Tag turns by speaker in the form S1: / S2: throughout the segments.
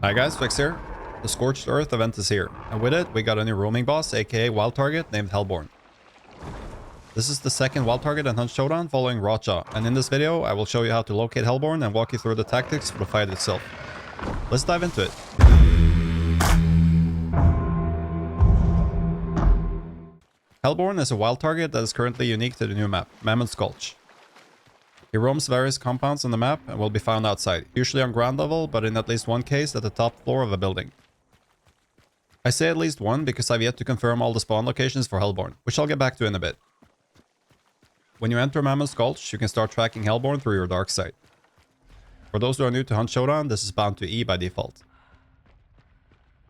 S1: Hi guys, Fix here. The Scorched Earth Event is here, and with it, we got a new roaming boss, aka wild target, named Hellborn. This is the second wild target in Hunt Showdown following Rotjaw, and in this video, I will show you how to locate Hellborn and walk you through the tactics for the fight itself. Let's dive into it. Hellborn is a wild target that is currently unique to the new map, Mammon's Gulch. He roams various compounds on the map and will be found outside, usually on ground level, but in at least one case at the top floor of a building. I say at least one because I've yet to confirm all the spawn locations for Hellborn, which I'll get back to in a bit. When you enter Mammon's Gulch, you can start tracking Hellborn through your dark side. For those who are new to Hunt Showdown, this is bound to E by default.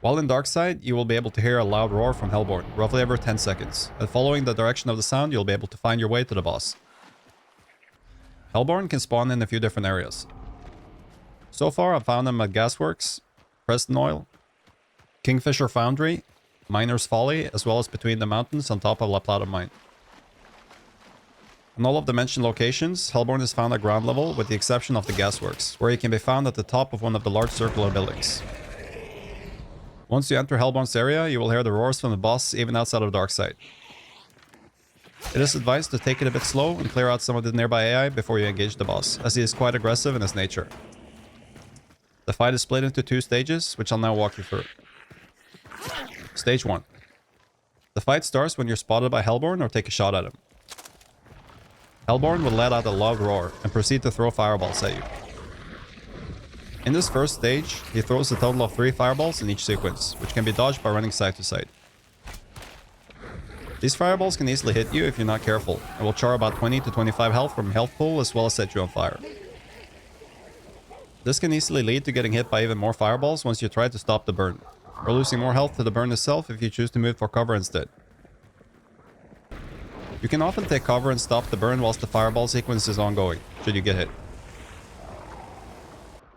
S1: While in dark side, you will be able to hear a loud roar from Hellborn, roughly every 10 seconds, and following the direction of the sound, you'll be able to find your way to the boss. Hellborn can spawn in a few different areas. So far, I've found them at Gasworks, Preston Oil, Kingfisher Foundry, Miner's Folly, as well as between the mountains on top of La Plata Mine. On all of the mentioned locations, Hellborn is found at ground level with the exception of the Gasworks, where he can be found at the top of one of the large circular buildings. Once you enter Hellborn's area, you will hear the roars from the boss even outside of Darkside. It is advised to take it a bit slow and clear out some of the nearby AI before you engage the boss, as he is quite aggressive in his nature. The fight is split into two stages, which I'll now walk you through. Stage 1. The fight starts when you're spotted by Hellborn or take a shot at him. Hellborn will let out a loud roar and proceed to throw fireballs at you. In this first stage, he throws a total of 3 fireballs in each sequence, which can be dodged by running side to side. These fireballs can easily hit you if you're not careful, and will char about 20 to 25 health from health pool as well as set you on fire. This can easily lead to getting hit by even more fireballs once you try to stop the burn, or losing more health to the burn itself if you choose to move for cover instead. You can often take cover and stop the burn whilst the fireball sequence is ongoing, should you get hit.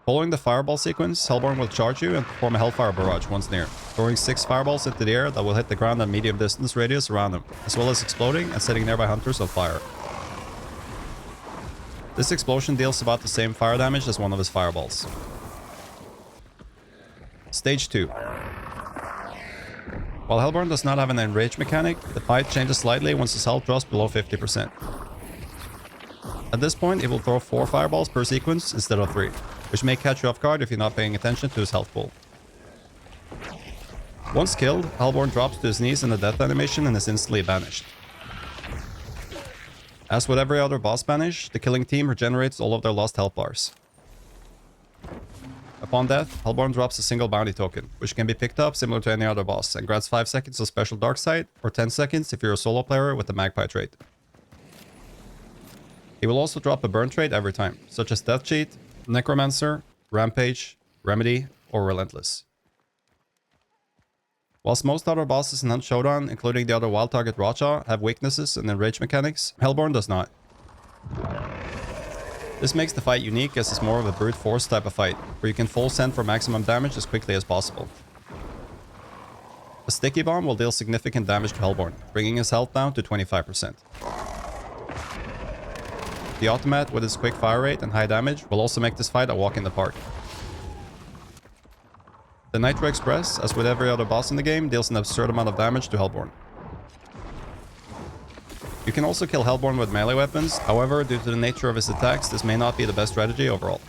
S1: Following the fireball sequence, Hellborn will charge you and perform a Hellfire barrage once near, throwing 6 fireballs into the air that will hit the ground at medium distance radius around him, as well as exploding and setting nearby hunters on fire. This explosion deals about the same fire damage as one of his fireballs. Stage 2. While Hellborn does not have an enrage mechanic, the fight changes slightly once his health drops below 50%. At this point, it will throw 4 fireballs per sequence instead of 3. Which may catch you off guard if you're not paying attention to his health pool. Once killed, Hellborn drops to his knees in the death animation and is instantly banished. As with every other boss banish, the killing team regenerates all of their lost health bars. Upon death, Hellborn drops a single bounty token, which can be picked up similar to any other boss, and grants 5 seconds of special dark sight, or 10 seconds if you're a solo player with the magpie trait. He will also drop a burn trait every time, such as Death Cheat, Necromancer, Rampage, Remedy, or Relentless. Whilst most other bosses in Hunt Showdown, including the other wild target Rotjaw, have weaknesses and enrage mechanics, Hellborn does not. This makes the fight unique as it's more of a brute force type of fight, where you can full send for maximum damage as quickly as possible. A sticky bomb will deal significant damage to Hellborn, bringing his health down to 25%. The automat with its quick fire rate and high damage will also make this fight a walk in the park. The Nitro Express, as with every other boss in the game, deals an absurd amount of damage to Hellborn. You can also kill Hellborn with melee weapons, however, due to the nature of his attacks, this may not be the best strategy overall.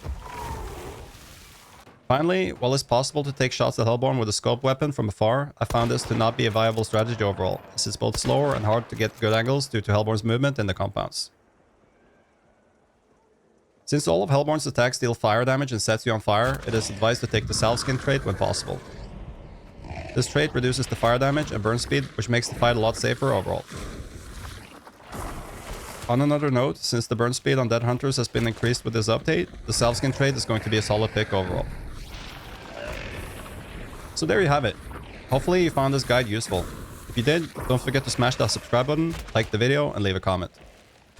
S1: Finally, while it's possible to take shots at Hellborn with a scope weapon from afar, I found this to not be a viable strategy overall, as it's both slower and hard to get good angles due to Hellborn's movement in the compounds. Since all of Hellborn's attacks deal fire damage and sets you on fire, it is advised to take the Salve Skin trait when possible. This trait reduces the fire damage and burn speed, which makes the fight a lot safer overall. On another note, since the burn speed on dead hunters has been increased with this update, the Salve Skin trait is going to be a solid pick overall. So there you have it. Hopefully you found this guide useful. If you did, don't forget to smash that subscribe button, like the video, and leave a comment.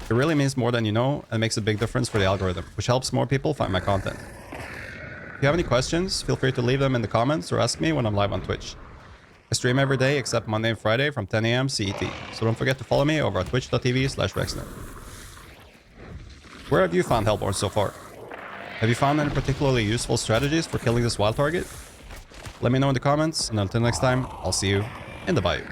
S1: It really means more than you know and makes a big difference for the algorithm, which helps more people find my content. If you have any questions, feel free to leave them in the comments or ask me when I'm live on Twitch. I stream every day except Monday and Friday from 10 AM CET, so don't forget to follow me over at twitch.tv/Rexner. Where have you found Hellborn so far? Have you found any particularly useful strategies for killing this wild target? Let me know in the comments, and until next time, I'll see you in the bayou.